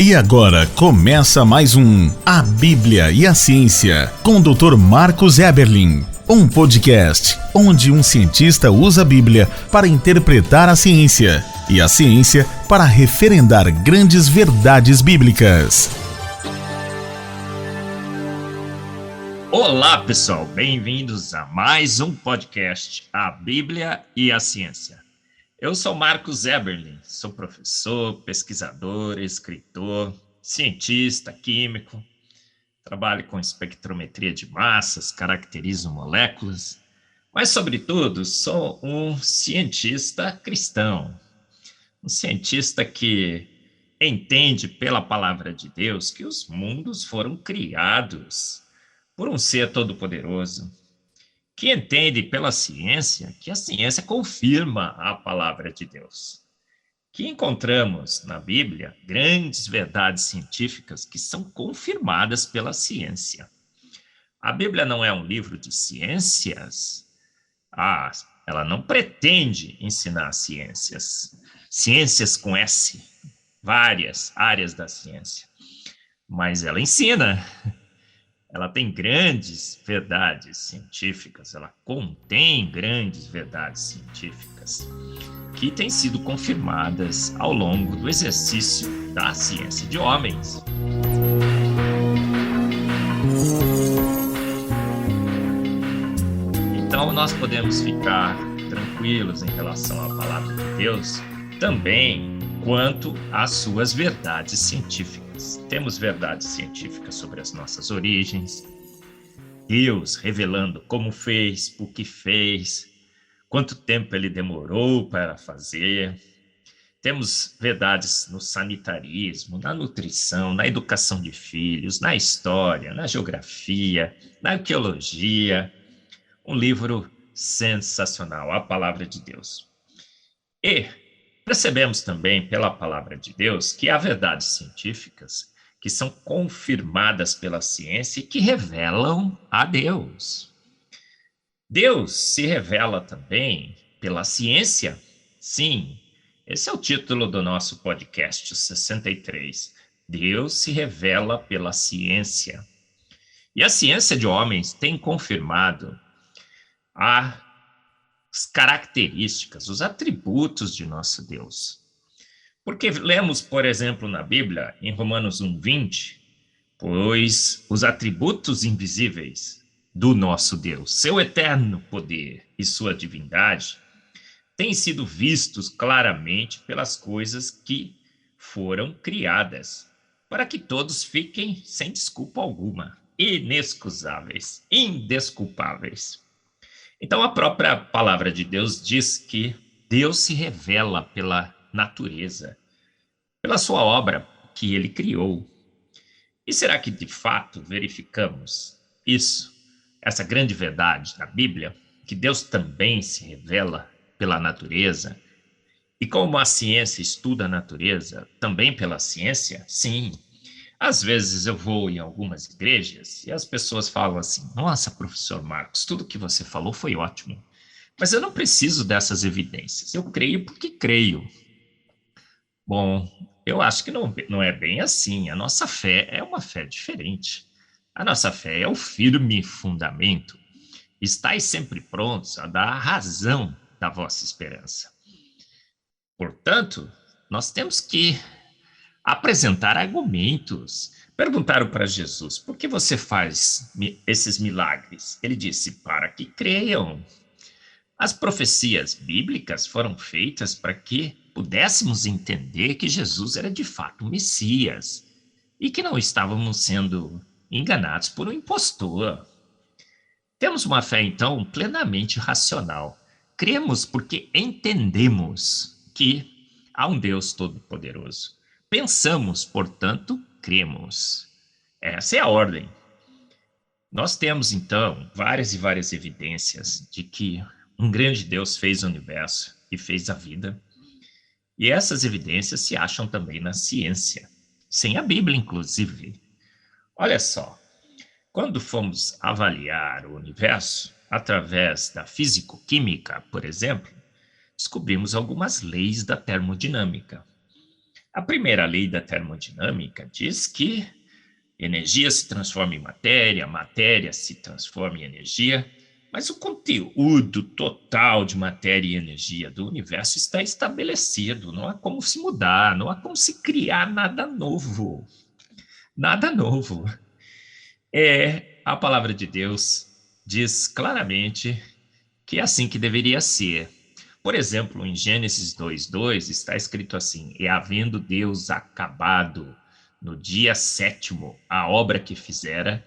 E agora começa mais um A Bíblia e a Ciência, com o Dr. Marcos Eberlin. Um podcast onde um cientista usa a Bíblia para interpretar a ciência e a ciência para referendar grandes verdades bíblicas. Olá, pessoal, bem-vindos a mais um podcast, A Bíblia e a Ciência. Eu sou Marcos Eberlin, sou professor, pesquisador, escritor, cientista, químico, trabalho com espectrometria de massas, caracterizo moléculas, mas, sobretudo, sou um cientista cristão, um cientista que entende pela palavra de Deus que os mundos foram criados por um ser todo-poderoso, que entende pela ciência que a ciência confirma a palavra de Deus, que encontramos na Bíblia grandes verdades científicas que são confirmadas pela ciência. A Bíblia não é um livro de ciências, ela não pretende ensinar ciências, ciências com S, várias áreas da ciência, mas ela ensina. Ela tem grandes verdades científicas, ela contém grandes verdades científicas que têm sido confirmadas ao longo do exercício da ciência de homens. Então, nós podemos ficar tranquilos em relação à palavra de Deus também quanto às suas verdades científicas. Temos verdades científicas sobre as nossas origens, Deus revelando como fez, por que fez, quanto tempo ele demorou para fazer. Temos verdades no sanitarismo, na nutrição, na educação de filhos, na história, na geografia, na arqueologia. Um livro sensacional, a Palavra de Deus. E percebemos também pela palavra de Deus que há verdades científicas que são confirmadas pela ciência e que revelam a Deus. Deus se revela também pela ciência. Sim, esse é o título do nosso podcast 63. Deus se revela pela ciência. E a ciência de homens tem confirmado as características, os atributos de nosso Deus. Porque lemos, por exemplo, na Bíblia, em Romanos 1:20, pois os atributos invisíveis do nosso Deus, seu eterno poder e sua divindade, têm sido vistos claramente pelas coisas que foram criadas, para que todos fiquem sem desculpa alguma, inexcusáveis, indesculpáveis. Então, a própria palavra de Deus diz que Deus se revela pela natureza, pela sua obra que ele criou. E será que, de fato, verificamos isso, essa grande verdade da Bíblia, que Deus também se revela pela natureza? E como a ciência estuda a natureza, também pela ciência? Sim. Às vezes eu vou em algumas igrejas e as pessoas falam assim: nossa, professor Marcos, tudo que você falou foi ótimo, mas eu não preciso dessas evidências, eu creio porque creio. Bom, eu acho que não é bem assim. A nossa fé é uma fé diferente. A nossa fé é o firme fundamento. Estais sempre prontos a dar a razão da vossa esperança. Portanto, nós temos que apresentar argumentos. Perguntaram para Jesus: por que você faz esses milagres? Ele disse: para que creiam. As profecias bíblicas foram feitas para que pudéssemos entender que Jesus era de fato o Messias e que não estávamos sendo enganados por um impostor. Temos uma fé, então, plenamente racional. Cremos porque entendemos que há um Deus todo-poderoso. Pensamos, portanto, cremos. Essa é a ordem. Nós temos, então, várias e várias evidências de que um grande Deus fez o universo e fez a vida. E essas evidências se acham também na ciência, sem a Bíblia, inclusive. Olha só, quando fomos avaliar o universo através da físico-química, por exemplo, descobrimos algumas leis da termodinâmica. A primeira lei da termodinâmica diz que energia se transforma em matéria, matéria se transforma em energia, mas o conteúdo total de matéria e energia do universo está estabelecido, não há como se mudar, não há como se criar nada novo. Nada novo. A palavra de Deus diz claramente que é assim que deveria ser. Por exemplo, em Gênesis 2:2 está escrito assim: E havendo Deus acabado no dia sétimo a obra que fizera,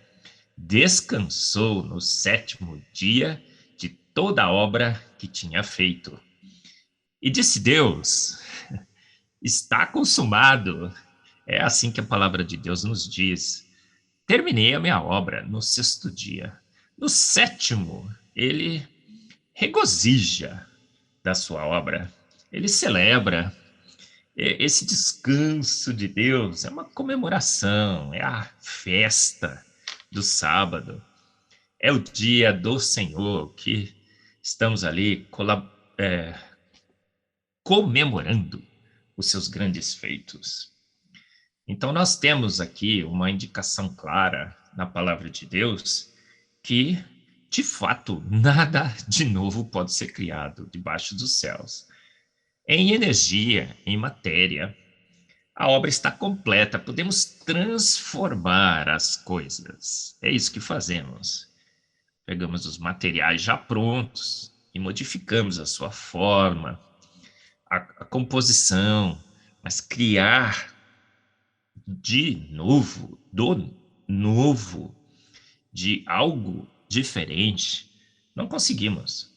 descansou no sétimo dia de toda a obra que tinha feito. E disse Deus: Está consumado. É assim que a palavra de Deus nos diz. Terminei a minha obra no sexto dia. No sétimo, ele regozija da sua obra. Ele celebra. Esse descanso de Deus é uma comemoração, é a festa do sábado. É o dia do Senhor que estamos ali comemorando os seus grandes feitos. Então, nós temos aqui uma indicação clara na palavra de Deus que, de fato, nada de novo pode ser criado debaixo dos céus. Em energia, em matéria, a obra está completa, podemos transformar as coisas. É isso que fazemos. Pegamos os materiais já prontos e modificamos a sua forma, a composição, mas criar de novo, do novo, de algo diferente, não conseguimos.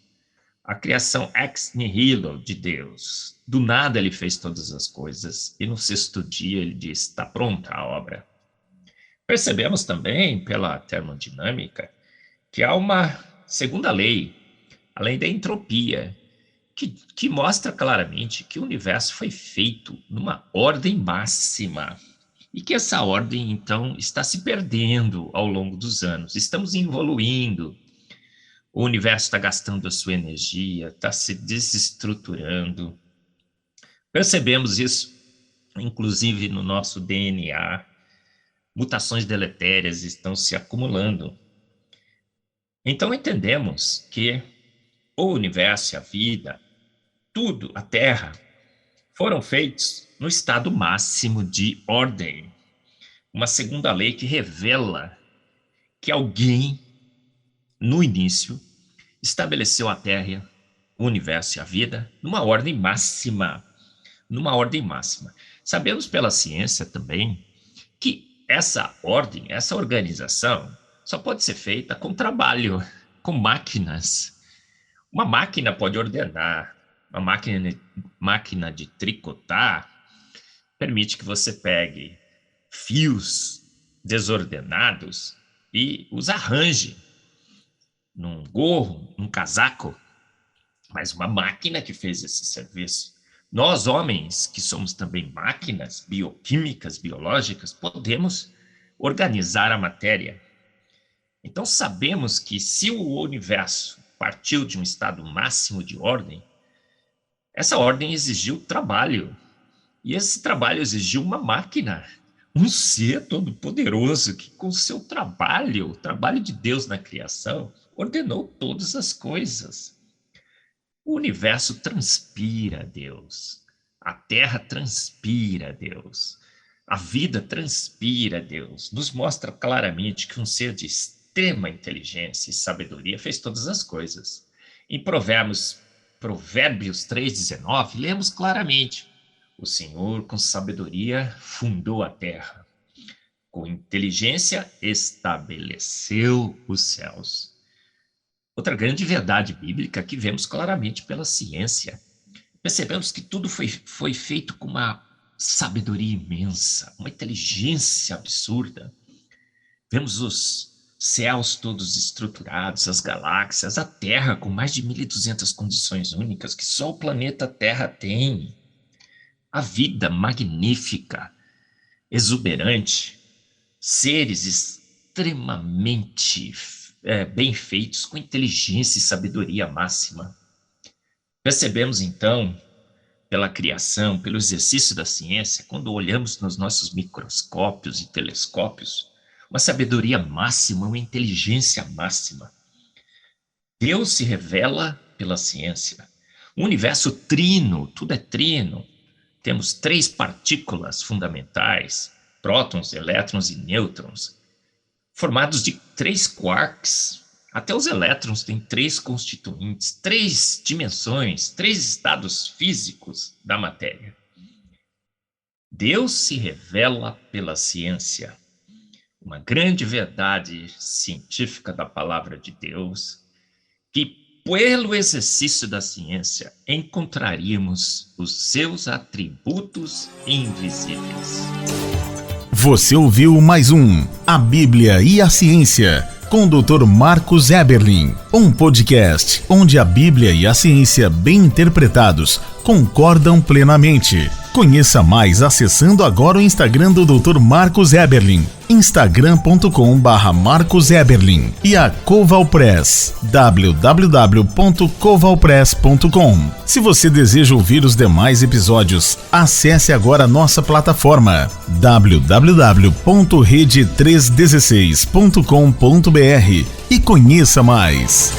A criação ex nihilo de Deus, do nada ele fez todas as coisas, e no sexto dia ele diz: está pronta a obra. Percebemos também, pela termodinâmica, que há uma segunda lei, a lei da entropia, que mostra claramente que o universo foi feito numa ordem máxima. E que essa ordem, então, está se perdendo ao longo dos anos. Estamos evoluindo. O universo está gastando a sua energia, está se desestruturando. Percebemos isso, inclusive, no nosso DNA. Mutações deletérias estão se acumulando. Então, entendemos que o universo e a vida, tudo, a Terra, foram feitos no estado máximo de ordem. Uma segunda lei que revela que alguém, no início, estabeleceu a Terra, o universo e a vida numa ordem máxima. Numa ordem máxima. Sabemos pela ciência também que essa ordem, essa organização, só pode ser feita com trabalho, com máquinas. Uma máquina pode ordenar, uma máquina de tricotar permite que você pegue fios desordenados e os arranje num gorro, num casaco, mas uma máquina que fez esse serviço. Nós, homens, que somos também máquinas bioquímicas, biológicas, podemos organizar a matéria. Então, sabemos que se o universo partiu de um estado máximo de ordem, essa ordem exigiu trabalho. E esse trabalho exigiu uma máquina, um ser todo-poderoso que, com seu trabalho, o trabalho de Deus na criação, ordenou todas as coisas. O universo transpira Deus, a terra transpira Deus, a vida transpira Deus. Nos mostra claramente que um ser de extrema inteligência e sabedoria fez todas as coisas. Em Provérbios 3,19, lemos claramente: o Senhor, com sabedoria, fundou a terra. Com inteligência, estabeleceu os céus. Outra grande verdade bíblica que vemos claramente pela ciência. Percebemos que tudo foi feito com uma sabedoria imensa, uma inteligência absurda. Vemos os céus todos estruturados, as galáxias, a Terra com mais de 1.200 condições únicas que só o planeta Terra tem. A vida magnífica, exuberante, seres extremamente bem feitos, com inteligência e sabedoria máxima. Percebemos, então, pela criação, pelo exercício da ciência, quando olhamos nos nossos microscópios e telescópios, uma sabedoria máxima, uma inteligência máxima. Deus se revela pela ciência. O universo trino, tudo é trino. Temos 3 partículas fundamentais, prótons, elétrons e nêutrons, formados de 3 quarks. Até os elétrons têm 3 constituintes, 3 dimensões, 3 estados físicos da matéria. Deus se revela pela ciência. Uma grande verdade científica da palavra de Deus, que pelo exercício da ciência encontraríamos os seus atributos invisíveis. Você ouviu mais um A Bíblia e a Ciência, com o Dr. Marcos Eberlin, um podcast onde a Bíblia e a ciência bem interpretados concordam plenamente. Conheça mais acessando agora o Instagram do Dr. Marcos Eberlin, instagram.com/Marcos Eberlin, e a Coval Press, www.covalpress.com. Se você deseja ouvir os demais episódios, acesse agora a nossa plataforma www.rede316.com.br e conheça mais.